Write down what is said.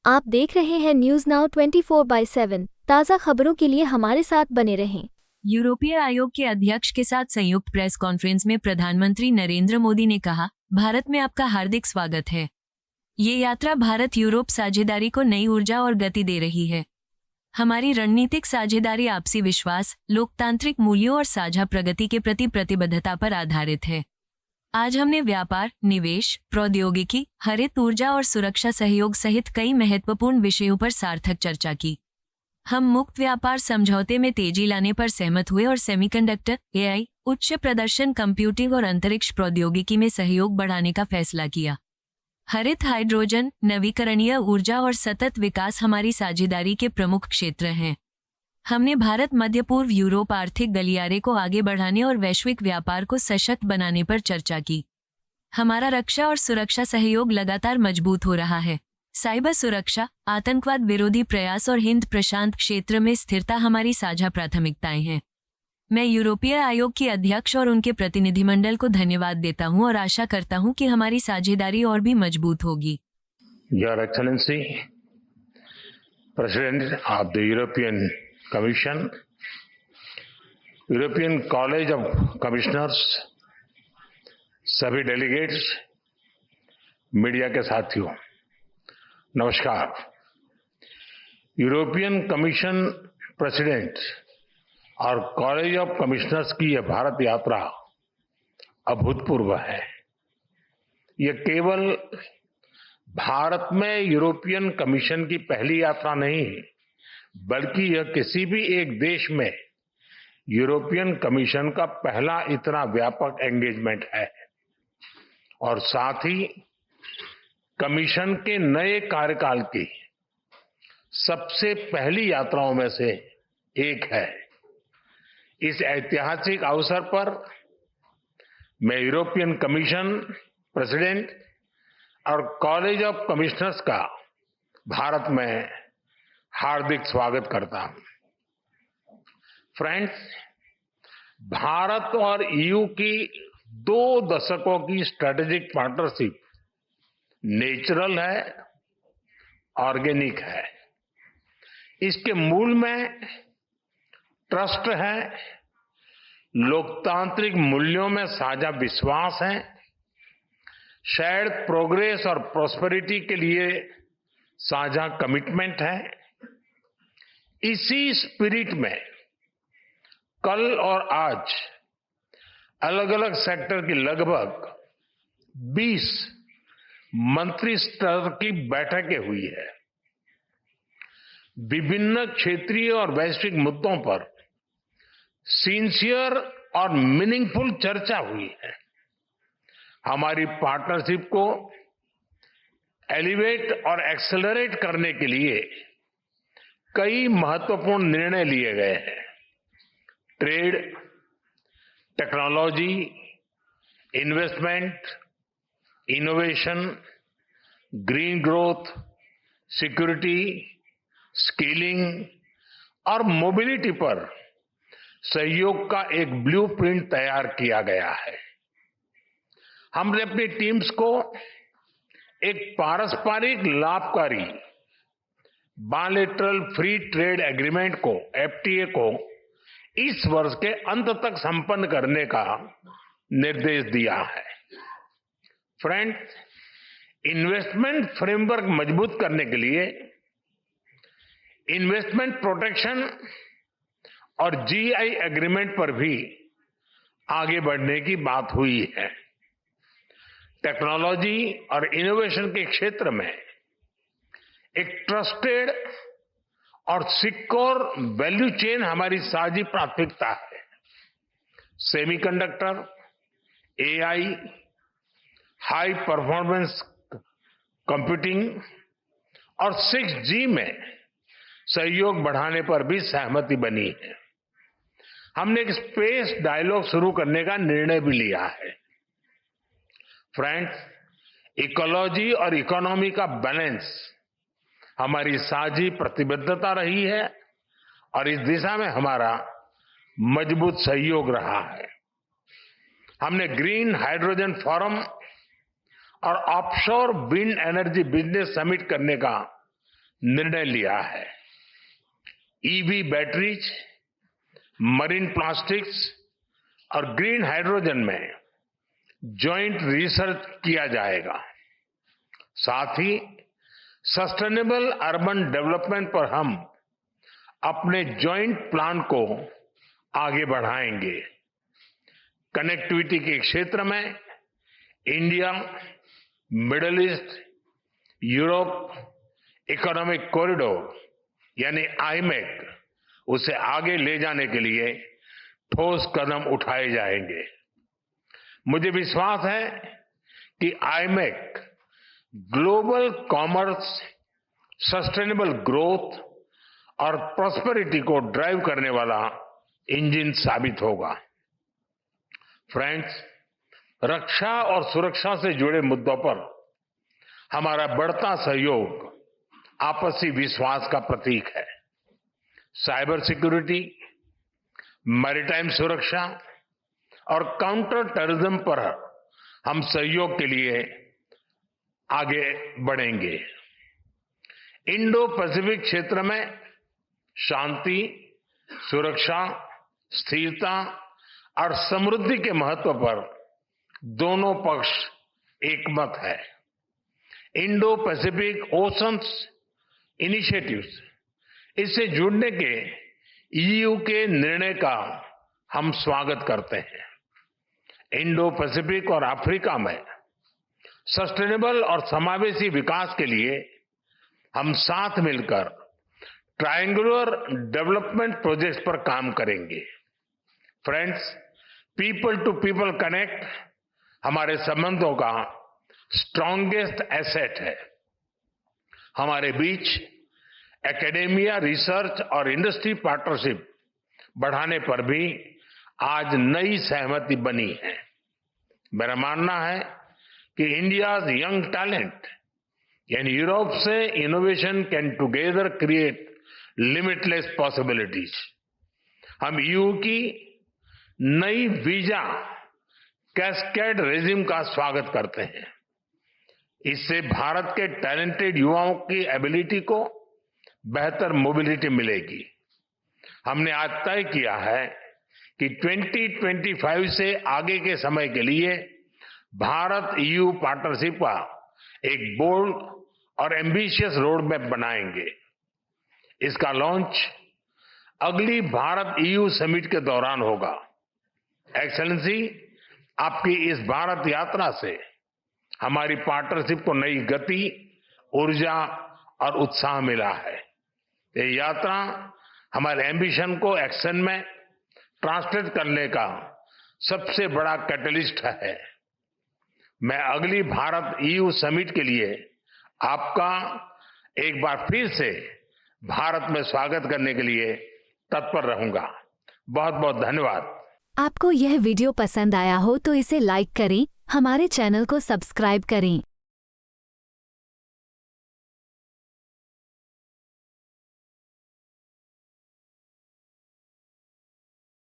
आप देख रहे हैं न्यूज नाउ 24/7 ताज़ा खबरों के लिए हमारे साथ बने रहें। यूरोपीय आयोग के अध्यक्ष के साथ संयुक्त प्रेस कॉन्फ्रेंस में प्रधानमंत्री नरेंद्र मोदी ने कहा, भारत में आपका हार्दिक स्वागत है। ये यात्रा भारत यूरोप साझेदारी को नई ऊर्जा और गति दे रही है। हमारी रणनीतिक साझेदारी आपसी विश्वास, लोकतांत्रिक मूल्यों और साझा प्रगति के प्रति प्रतिबद्धता पर आधारित है। आज हमने व्यापार, निवेश, प्रौद्योगिकी, हरित ऊर्जा और सुरक्षा सहयोग सहित कई महत्वपूर्ण विषयों पर सार्थक चर्चा की। हम मुक्त व्यापार समझौते में तेजी लाने पर सहमत हुए और सेमीकंडक्टर, एआई, उच्च प्रदर्शन कंप्यूटिंग और अंतरिक्ष प्रौद्योगिकी में सहयोग बढ़ाने का फैसला किया। हरित हाइड्रोजन, नवीकरणीय ऊर्जा और सतत विकास हमारी साझेदारी के प्रमुख क्षेत्र हैं। हमने भारत मध्य पूर्व यूरोप आर्थिक गलियारे को आगे बढ़ाने और वैश्विक व्यापार को सशक्त बनाने पर चर्चा की। हमारा रक्षा और सुरक्षा सहयोग लगातार मजबूत हो रहा है। साइबर सुरक्षा, आतंकवाद विरोधी प्रयास और हिंद प्रशांत क्षेत्र में स्थिरता हमारी साझा प्राथमिकताएं हैं। मैं यूरोपीय आयोग के अध्यक्ष और उनके प्रतिनिधिमंडल को धन्यवाद देता हूं और आशा करता हूं कि हमारी साझेदारी और भी मजबूत होगी। Your excellency, president of the European commission, European college of commissioners, सभी डेलीगेट्स, मीडिया के साथियों, नमस्कार। यूरोपियन कमीशन प्रेसिडेंट और कॉलेज ऑफ कमिश्नर्स की यह भारत यात्रा अभूतपूर्व है। यह केवल भारत में यूरोपियन कमीशन की पहली यात्रा नहीं है, बल्कि यह किसी भी एक देश में यूरोपियन कमीशन का पहला इतना व्यापक एंगेजमेंट है और साथ ही कमीशन के नए कार्यकाल की सबसे पहली यात्राओं में से एक है। इस ऐतिहासिक अवसर पर मैं यूरोपियन कमीशन प्रेसिडेंट और कॉलेज ऑफ कमिश्नर्स का भारत में हार्दिक स्वागत करता हूं। फ्रेंड्स, भारत और ईयू की 2 दशकों की स्ट्रेटेजिक पार्टनरशिप नेचुरल है, ऑर्गेनिक है। इसके मूल में ट्रस्ट है, लोकतांत्रिक मूल्यों में साझा विश्वास है, शेयर्ड प्रोग्रेस और प्रॉस्पेरिटी के लिए साझा कमिटमेंट है। इसी स्पिरिट में कल और आज अलग अलग सेक्टर की लगभग 20 मंत्री स्तर की बैठकें हुई है। विभिन्न क्षेत्रीय और वैश्विक मुद्दों पर सिंसियर और मीनिंगफुल चर्चा हुई है। हमारी पार्टनरशिप को एलिवेट और एक्सेलरेट करने के लिए कई महत्वपूर्ण निर्णय लिए गए हैं। Trade, technology, investment, innovation, green growth, security, skilling और मोबिलिटी पर सहयोग का एक ब्लूप्रिंट तैयार किया गया है। हमने अपनी टीम्स को एक पारस्परिक लाभकारी बायलैटरल फ्री ट्रेड एग्रीमेंट को, एफटीए को इस वर्ष के अंत तक संपन्न करने का निर्देश दिया है। फ्रेंड्स, इन्वेस्टमेंट फ्रेमवर्क मजबूत करने के लिए इन्वेस्टमेंट प्रोटेक्शन और जीआई एग्रीमेंट पर भी आगे बढ़ने की बात हुई है। टेक्नोलॉजी और इनोवेशन के क्षेत्र में एक ट्रस्टेड और सिक्योर वैल्यू चेन हमारी साझी प्राथमिकता है। Semiconductor, AI, high performance computing और 6G में सहयोग बढ़ाने पर भी सहमति बनी है। हमने एक स्पेस डायलॉग शुरू करने का निर्णय भी लिया है। फ्रेंड्स, इकोलॉजी और इकोनॉमी का बैलेंस हमारी साझी प्रतिबद्धता रही है और इस दिशा में हमारा मजबूत सहयोग रहा है। हमने ग्रीन हाइड्रोजन फोरम और offshore wind energy business summit करने का निर्णय लिया है। ईवी बैटरीज, मरीन प्लास्टिक्स और ग्रीन हाइड्रोजन में जॉइंट रिसर्च किया जाएगा। साथ ही सस्टेनेबल अर्बन डेवलपमेंट पर हम अपने जॉइंट प्लान को आगे बढ़ाएंगे। कनेक्टिविटी के क्षेत्र में India middle east Europe economic corridor यानी आईमेक, उसे आगे ले जाने के लिए ठोस कदम उठाए जाएंगे। मुझे विश्वास है कि IMEC global commerce, sustainable growth और प्रॉस्पेरिटी को ड्राइव करने वाला इंजन साबित होगा। फ्रेंड्स, रक्षा और सुरक्षा से जुड़े मुद्दों पर हमारा बढ़ता सहयोग आपसी विश्वास का प्रतीक है। साइबर सिक्योरिटी, मैरीटाइम सुरक्षा और काउंटर टेररिज्म पर हम सहयोग के लिए आगे बढ़ेंगे। इंडो पैसिफिक क्षेत्र में शांति, सुरक्षा, स्थिरता और समृद्धि के महत्व पर दोनों पक्ष एकमत है। इंडो पैसिफिक ओशंस इनिशिएटिव्स, इससे जुड़ने के ईयू के निर्णय का हम स्वागत करते हैं। इंडो पैसिफिक और अफ्रीका में सस्टेनेबल और समावेशी विकास के लिए हम साथ मिलकर ट्रायंगुलर डेवलपमेंट प्रोजेक्ट्स पर काम करेंगे। Friends, people to people connect हमारे संबंधों का स्ट्रांगेस्ट एसेट है। हमारे बीच एकेडेमिया, रिसर्च और इंडस्ट्री पार्टनरशिप बढ़ाने पर भी आज नई सहमति बनी है। मेरा मानना है कि इंडियाज यंग टैलेंट यानी यूरोप से innovation can together create limitless possibilities. हम ईयू की नई वीजा कैस्केड रेजिम का स्वागत करते हैं। इससे भारत के टैलेंटेड युवाओं की एबिलिटी को बेहतर मोबिलिटी मिलेगी। हमने आज तय किया है कि 2025 से आगे के समय के लिए भारत ईयू पार्टनरशिप का एक बोल्ड और एम्बिशियस रोड मैप बनाएंगे। इसका लॉन्च अगली भारत ईयू समिट के दौरान होगा। एक्सेलेंसी, आपकी इस भारत यात्रा से हमारी पार्टनरशिप को नई गति, ऊर्जा और उत्साह मिला है। ये यात्रा हमारे एम्बिशन को एक्शन में ट्रांसलेट करने का सबसे बड़ा कैटलिस्ट है। मैं अगली भारत ईयू समिट के लिए आपका एक बार फिर से भारत में स्वागत करने के लिए तत्पर रहूंगा। बहुत बहुत धन्यवाद। आपको यह वीडियो पसंद आया हो तो इसे लाइक करें, हमारे चैनल को सब्सक्राइब करें।